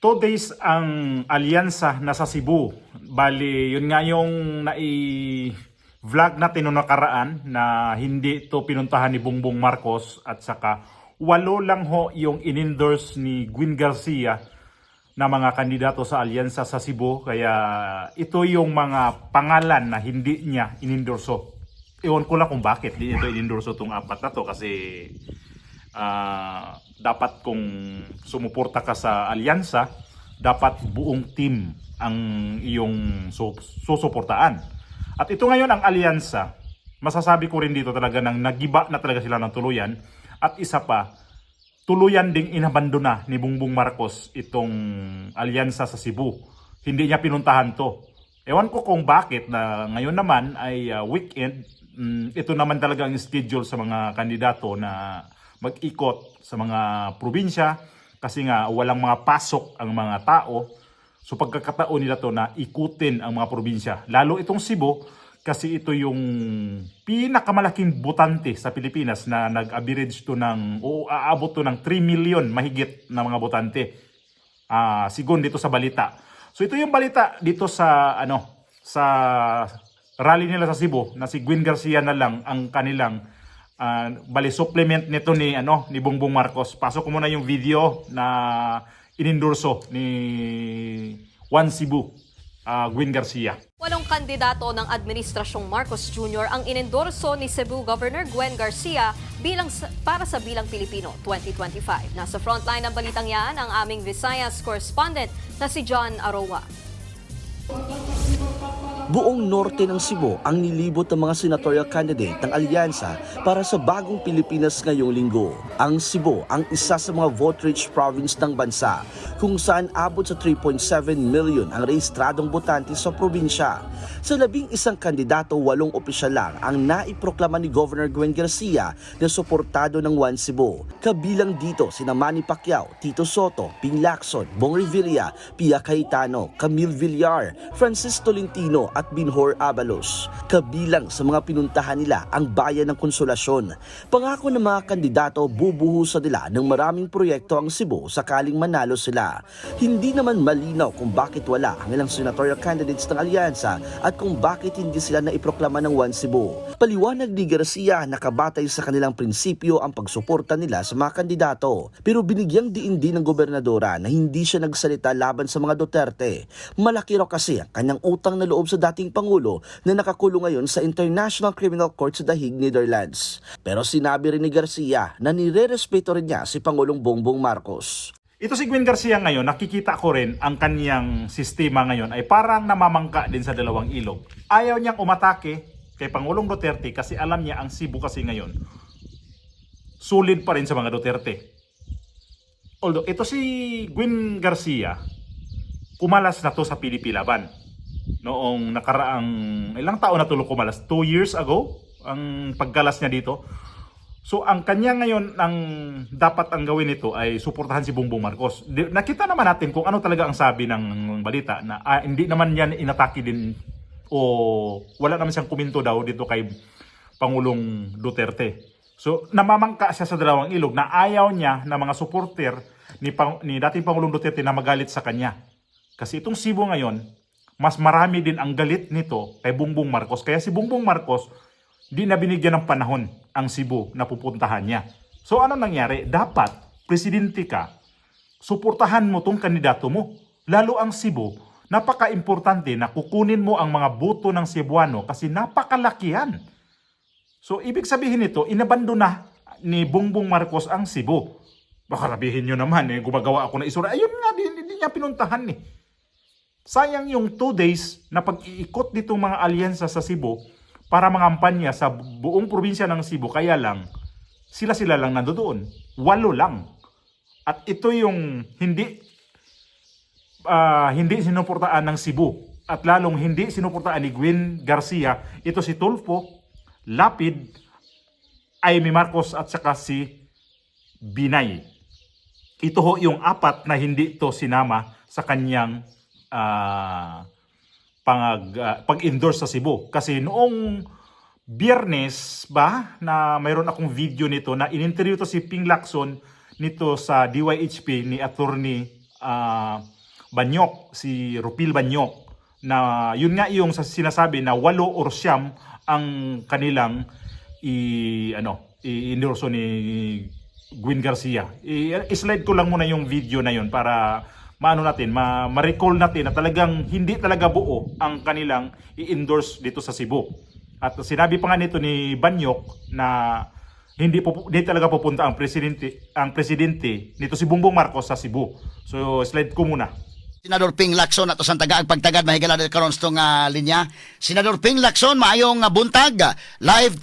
2 days ang alyansa nasa Cebu. Bali, yun nga yung nai-vlog natin noong nakaraan na hindi to pinuntahan ni Bongbong Marcos at saka 8 lang ho yung in-endorse ni Gwin Garcia na mga kandidato sa alyansa sa Cebu. Kaya ito yung mga pangalan na hindi niya in-endorso. Ewan ko lang kung bakit di ito in-endorso itong 4 na to kasi dapat kung sumuporta ka sa alyansa, dapat buong team ang iyong susuportaan. At ito ngayon ang alyansa, masasabi ko rin dito talaga nang nagiba na talaga sila ng tuluyan. At isa pa, tuluyan ding inabandona ni Bongbong Marcos itong alyansa sa Cebu. Hindi niya pinuntahan to. Ewan ko kung bakit na ngayon naman ay weekend. Ito naman talaga ang schedule sa mga kandidato na mag-ikot sa mga probinsya kasi nga walang mga pasok ang mga tao. So pagkakataon nila to na ikutin ang mga probinsya. Lalo itong Cebu kasi ito yung pinakamalaking botante sa Pilipinas na nag-average to ng aabot to ng 3 million mahigit na mga botante. Sigon dito sa balita. So ito yung balita dito sa sa rally nila sa Cebu na si Gwin Garcia na lang ang kanilang bali supplement nito ni ni Bongbong Marcos. Pasok ko muna yung video na inendorso ni One Cebu, Gwin Garcia. 8 kandidato ng Administrasyong Marcos Jr. ang inendorso ni Cebu Governor Gwin Garcia para sa Bilang Pilipino 2025. Nasa frontline ng balitang yan ang aming Visayas correspondent na si John Aroa. Buong norte ng Cebu ang nilibot ng mga senatorial candidate ng alyansa para sa bagong Pilipinas ngayong linggo. Ang Cebu ang isa sa mga vote-rich province ng bansa kung saan abot sa 3.7 million ang rehistradong botante sa probinsya. Sa 11 kandidato, 8 opisyal lang ang naiproklama ni Governor Gwin Garcia na suportado ng One Cebu. Kabilang dito sina Manny Pacquiao, Tito Soto, Ping Lacson, Bong Revilla, Pia Cayetano, Camille Villar, Francis Tolentino at Binhor Abalos. Kabilang sa mga pinuntahan nila ang bayan ng Konsolasyon. Pangako ng mga kandidato, bubuhusan nila ng maraming proyekto ang Cebu sakaling manalo sila. Hindi naman malinaw kung bakit wala ang ilang senatorial candidates ng alyansa at kung bakit hindi sila naiproklama ng One Cebu. Paliwanag ni Garcia na kabatay sa kanilang prinsipyo ang pagsuporta nila sa mga kandidato. Pero binigyang diin din ng gobernadora na hindi siya nagsalita laban sa mga Duterte. Malaki raw kasi ang kanyang utang na loob sa dating Pangulo na nakakulong ngayon sa International Criminal Court sa The Hague, Netherlands. Pero sinabi rin ni Garcia na nire-respeto rin niya si Pangulong Bongbong Marcos. Ito si Gwin Garcia ngayon, nakikita ko rin ang kanyang sistema ngayon ay parang namamangka din sa dalawang ilog. Ayaw niyang umatake kay Pangulong Duterte kasi alam niya ang Cebu kasi ngayon sulit pa rin sa mga Duterte. Although ito si Gwin Garcia, kumalas na to sa PDP Laban. Noong nakaraang ilang taon na to kumalas, 2 years ago ang pagkalas niya dito. So ang kanya ngayon, ang dapat ang gawin nito ay suportahan si Bongbong Marcos. Nakita naman natin kung ano talaga ang sabi ng balita na hindi naman yan inatake din o wala naman siyang kuminto daw dito kay Pangulong Duterte. So namamangka siya sa dalawang ilog na ayaw niya na mga supporter ni dating Pangulong Duterte na magalit sa kanya. Kasi itong Cebu ngayon, mas marami din ang galit nito kay Bongbong Marcos. Kaya si Bongbong Marcos, di na binigyan ng panahon ang Cebu na pupuntahan niya. So ano nangyari? Dapat, presidente ka, suportahan mo tong kandidato mo. Lalo ang Cebu, napaka-importante na kukunin mo ang mga boto ng Cebuano kasi napakalakihan. So ibig sabihin nito, inabandona ni Bongbong Marcos ang Cebu. Baka sabihin nyo naman, gumagawa ako na isura. Ayun nga, hindi niya pinuntahan eh. Sayang yung 2 days na pag-iikot ditong mga alyansa sa Cebu para mangampanya sa buong probinsya ng Cebu. Kaya lang, sila lang nandoon. 8 lang. At ito yung hindi sinuportaan ng Cebu. At lalong hindi sinuportaan ni Gwin Garcia. Ito si Tulfo, Lapid, Amy Marcos at saka si Binay. Ito ho yung 4 na hindi to sinama sa kanyang pag-endorse sa Cebu. Kasi noong Biyernes ba na mayroon akong video nito na in-interview to si Ping Lacson nito sa DYHP ni Attorney Banyok, si Rupil Banyok, na yun nga yung sinasabi na 8 or 9 ang kanilang i-endorso ni Gwen Garcia. I-slide ko lang muna yung video na yun para ma-recall natin na talagang hindi talaga buo ang kanilang i-endorse dito sa Cebu. At sinabi pa nga nito ni Banyok na hindi talaga pupunta ang presidente nito si Bongbong Marcos sa Cebu. So slide ko muna. Senador Ping Lacson ato sang tagaag pagtagad mahigala karon sa linya. Senador Ping Lacson, maayong buntag. Live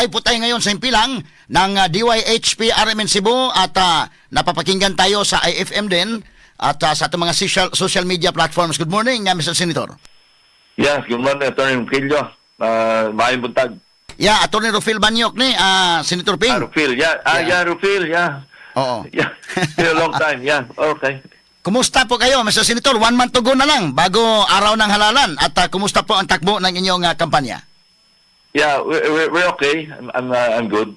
po tayo ngayon sa impilang ng DYHP RMN Cebu at napapakinggan tayo sa IFM din at sa ating mga social media platforms. Good morning, Mr. Senator. Yes, good morning, Atty. Killo. Maayong buntag. Yeah, Atty. Rufil Banyok ni Senator Ping. Rufil, yeah. Rufil, yeah. Oo. Yeah, been a long time, yeah. Okay. Kumusta po kayo, Mr. Senator? 1 month to go na lang bago araw ng halalan. At kumusta po ang takbo ng inyong kampanya? Yeah, we're okay. I'm good.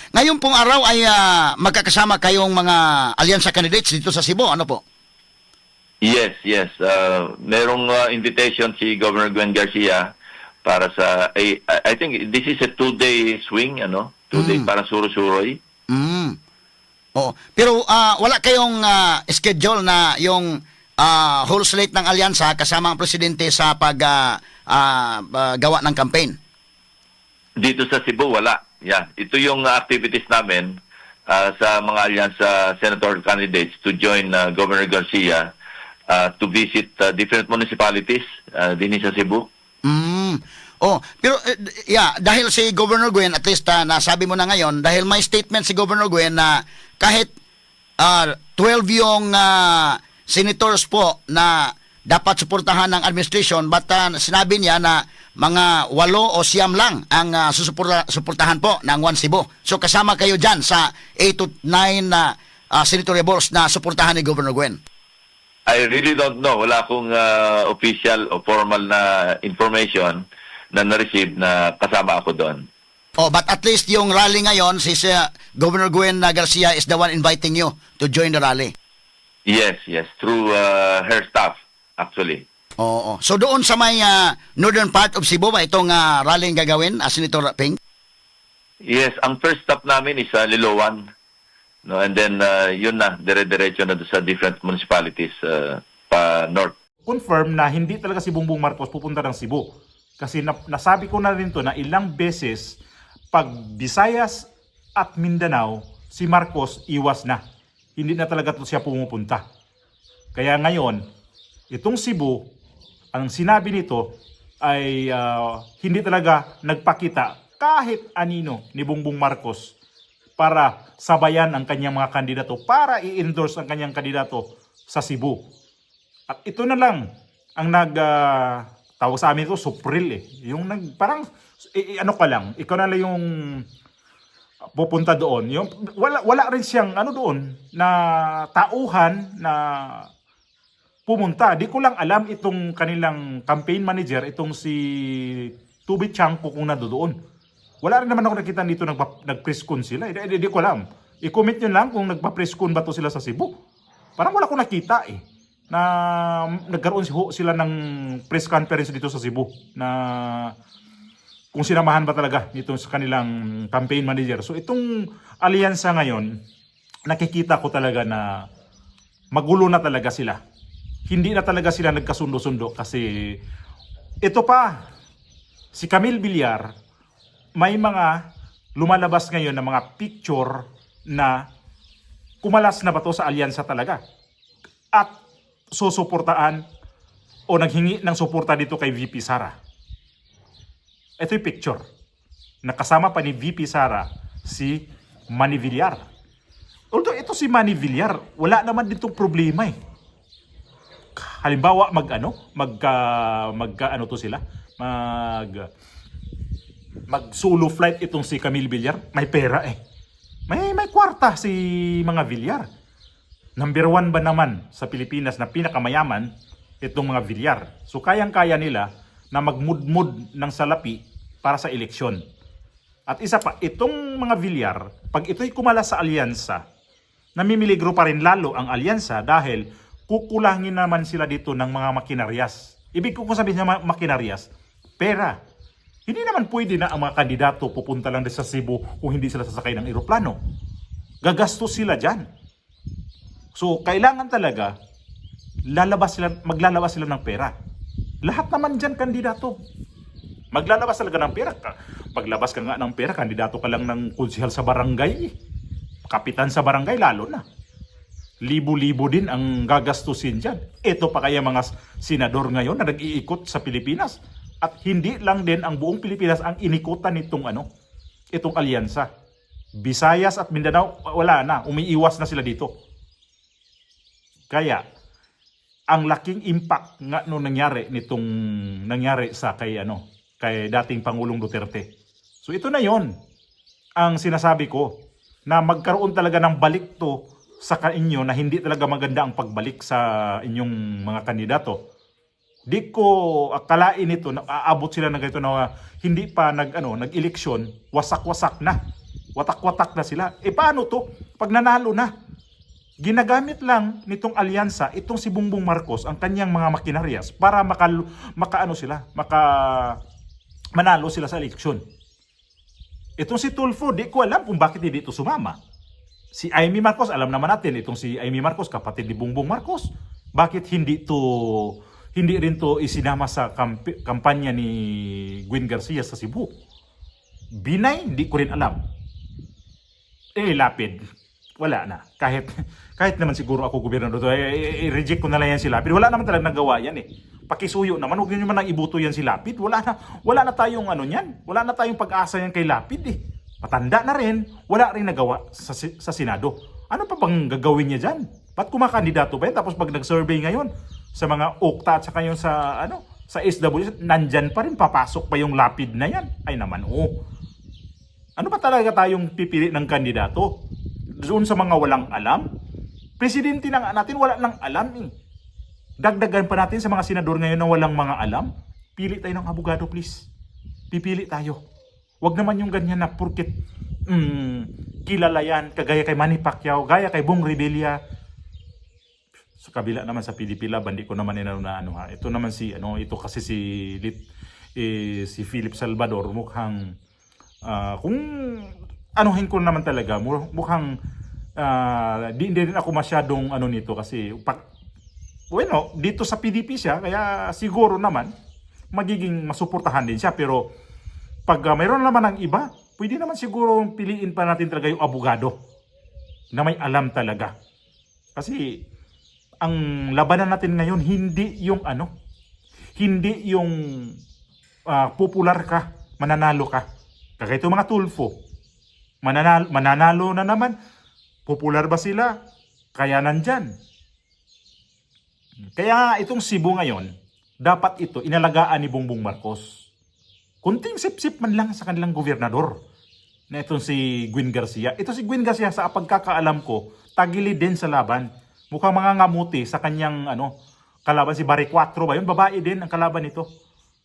Ngayon pong araw ay magkakasama kayong mga alyansa candidates dito sa Cebu. Ano po? Yes. Merong invitation si Governor Gwen Garcia para sa, I think this is a 2-day swing, 2-day para suro-suroy. Oo. Pero wala kayong schedule na yung whole slate ng alyansa kasama ang presidente sa gawa ng campaign? Dito sa Cebu, wala. Yeah, ito yung activities namin sa mga alyansa senatorial candidates to join Governor Garcia to visit different municipalities din sa Cebu. Pero dahil si Governor Gwen, at least nasabi mo na ngayon, dahil may statement si Governor Gwen na kahit 12 yung senators po na dapat suportahan ng administration, but sinabi niya na mga 8 o 9 lang ang suportahan po ng One Cebu. So kasama kayo dyan sa 8 to 9 senatoriables na suportahan ni Governor Gwen. I really don't know. Wala akong official o formal na information na na-receive na kasama ako doon. But at least yung rally ngayon, si Governor Gwen Garcia is the one inviting you to join the rally. Yes. Through her staff, actually. Oo. So doon sa may northern part of Cebu ba itong rally gagawin, Senator Ping? Yes, ang first stop namin is Liloan. No, and then yun na, dire-diretso na sa different municipalities pa north. Confirm na hindi talaga si Bongbong Marcos pupunta ng Cebu. Kasi nasabi ko na rin to na ilang beses pag Visayas at Mindanao, si Marcos iwas na. Hindi na talaga to siya pumupunta. Kaya ngayon, itong Cebu, ang sinabi nito ay hindi talaga nagpakita kahit anino ni Bongbong Marcos para sabayan ang kanyang mga kandidato, para i-endorse ang kanyang kandidato sa Cebu. At ito na lang ang tawag sa amin ito, Supril eh. Yung parang, ikaw na lang yung pupunta doon. Yung, wala rin siyang doon, na tauhan na pumunta. Di ko lang alam itong kanilang campaign manager, itong si Tubi Chanko kung nandoon. Wala rin naman ako nakita dito nag-press-con sila. Di ko alam. I-comment nyo lang kung nagpa-press-con ba to sila sa Cebu. Parang wala ko nakita eh. Na nagkaroon sila ng press conference dito sa Cebu na kung sinamahan ba talaga nito sa kanilang campaign manager. So itong alyansa ngayon, nakikita ko talaga na magulo na talaga sila. Hindi na talaga sila nagkasundo-sundo kasi ito pa, si Camille Villar, may mga lumalabas ngayon na mga picture na kumalas na ba to sa alyansa talaga. At susuportaan o naghingi ng suporta dito kay VP Sara. Ito yung picture. Nakasama pa ni VP Sara si Manny Villar. Although ito si Manny Villar, wala naman ditong problema eh. Halimbawa mag solo flight itong si Camille Villar, may pera eh. May kwarta si mga Villar. Number 1 ba naman sa Pilipinas na pinakamayaman itong mga Villar. So kayang-kaya nila na magmudmud ng salapi para sa eleksyon. At isa pa, itong mga Villar, pag ito'y kumala sa alyansa, namimiligro pa rin lalo ang alyansa dahil kukulangin naman sila dito ng mga makinaryas. Ibig ko kung sabihin na makinaryas, pera. Hindi naman pwede na ang mga kandidato pupunta lang sa Cebu kung hindi sila sasakay ng eroplano. Gagastos sila dyan. So, kailangan talaga maglalabas sila ng pera. Lahat naman dyan kandidato. Maglalabas talaga ng pera. Paglabas ka nga ng pera, kandidato ka lang ng konsehal sa barangay. Kapitan sa barangay, lalo na. Libo-libo din ang gagastusin dyan. Ito pa kaya mga senador ngayon na nag-iikot sa Pilipinas. At hindi lang din ang buong Pilipinas ang inikutan itong alyansa. Visayas at Mindanao, wala na. Umiiwas na sila dito. Kaya, ang laking impact nga nung nangyari sa kay dating Pangulong Duterte. So ito na yon ang sinasabi ko, na magkaroon talaga ng balik to sa inyo na hindi talaga maganda ang pagbalik sa inyong mga kandidato. Di ko akalain ito na aabot sila ng ganito na hindi pa nag-eleksyon, wasak-wasak na. Watak-watak na sila. Paano to? Pag nanalo na, ginagamit lang nitong alyansa, itong si Bongbong Marcos, ang kanyang mga makinaryas para manalo sila sa eleksyon. Itong si Tulfo, di ko alam kung bakit hindi ito sumama. Si Amy Marcos, alam naman natin, itong si Amy Marcos, kapatid ni Bongbong Marcos. Bakit hindi rin to isinama sa kampanya ni Gwen Garcia sa Cebu? Binay, hindi ko rin alam. Lapid, wala na. Kahit naman siguro ako gobernador, i-reject ko na lang yan si Lapid. Wala naman talaga nagawa yan Pakisuyo naman, huwag nyo naman nang ibuto yan si Lapid. Wala na tayong yan. Wala na tayong pag-asa yan kay Lapid Matanda na rin, wala rin nagawa sa Senado. Ano pa bang gagawin niya dyan? Ba't kumakandidato ba yan? Tapos pag nag-survey ngayon sa mga OCTA at saka yung sa SW, nandyan pa rin, papasok pa yung Lapid na yan. Ay naman, Ano pa talaga tayong pipili ng kandidato? Doon sa mga walang alam? Presidente na nga natin, wala nang alam Dagdagan pa natin sa mga senador ngayon na walang mga alam. Pili tayo ng abogado, please. Pipili tayo. Wag naman yung ganyan na purkit kilala yan, kagaya kay Manny Pacquiao, gaya kay Bong Revilla. Sa kabila naman sa PDP Laban, di ko naman ito naman ito kasi si Philip Salvador mukhang kung anuhin ko naman talaga, mukhang hindi rin ako masyadong nito kasi dito sa PDP siya, kaya siguro naman magiging masuportahan din siya. Pero pag mayroon naman ng iba, pwede naman siguro piliin pa natin talaga yung abogado na may alam talaga. Kasi ang labanan natin ngayon hindi yung popular ka, mananalo ka. Kaya ito mga Tulfo, mananalo na naman. Popular ba sila? Kaya nandyan. Kaya itong Cebu ngayon, dapat ito inalagaan ni Bongbong Marcos. Kunting sip-sip man lang sa kanilang gobernador na itong si Gwen Garcia. Ito si Gwen Garcia, sa pagkakaalam ko, tagilid din sa laban. Mukhang mga ngamuti sa kanyang kalaban, si Barry 4 ba yun? Babae din ang kalaban nito.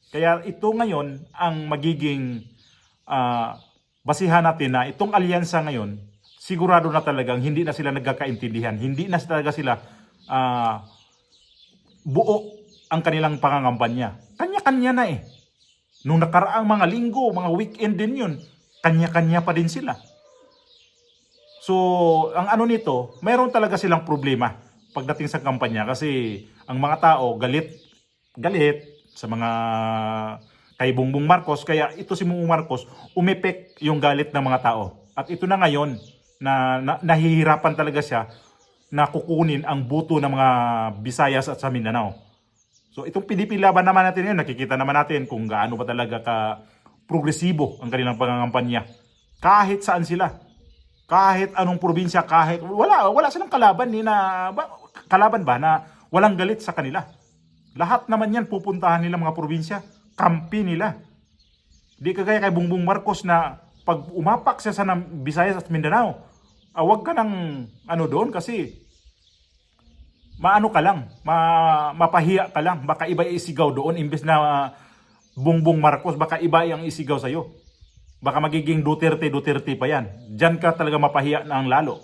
Kaya ito ngayon ang magiging basihan natin na itong alyansa ngayon, sigurado na talagang hindi na sila nagkakaintindihan. Hindi na talaga sila buo ang kanilang pangangampanya. Kanya-kanya na Nung nakaraang mga linggo, mga weekend din yun, kanya-kanya pa din sila. So, ang nito, mayroon talaga silang problema pagdating sa kampanya kasi ang mga tao galit sa mga kay Bongbong Marcos. Kaya ito si Bongbong Marcos, umepek yung galit ng mga tao. At ito na ngayon na nahihirapan talaga siya na kukunin ang buto ng mga Visayas at sa Mindanao. So itong PDP Laban naman natin ngayon, nakikita naman natin kung gaano ba talaga ka-progresibo ang kanilang pangangampanya. Kahit saan sila, kahit anong probinsya, kahit wala silang kalaban kalaban ba na walang galit sa kanila. Lahat naman yan pupuntahan nila mga probinsya, kampi nila. Di kagaya kay Bongbong Marcos na pag umapak siya sa Visayas at Mindanao, wag ka ng doon kasi maano ka lang, mapahiya ka lang. Baka iba isigaw doon imbes na Bongbong Marcos, baka iba ang isigaw sa'yo. Baka magiging Duterte pa yan. Diyan ka talaga mapahiya na ang lalo.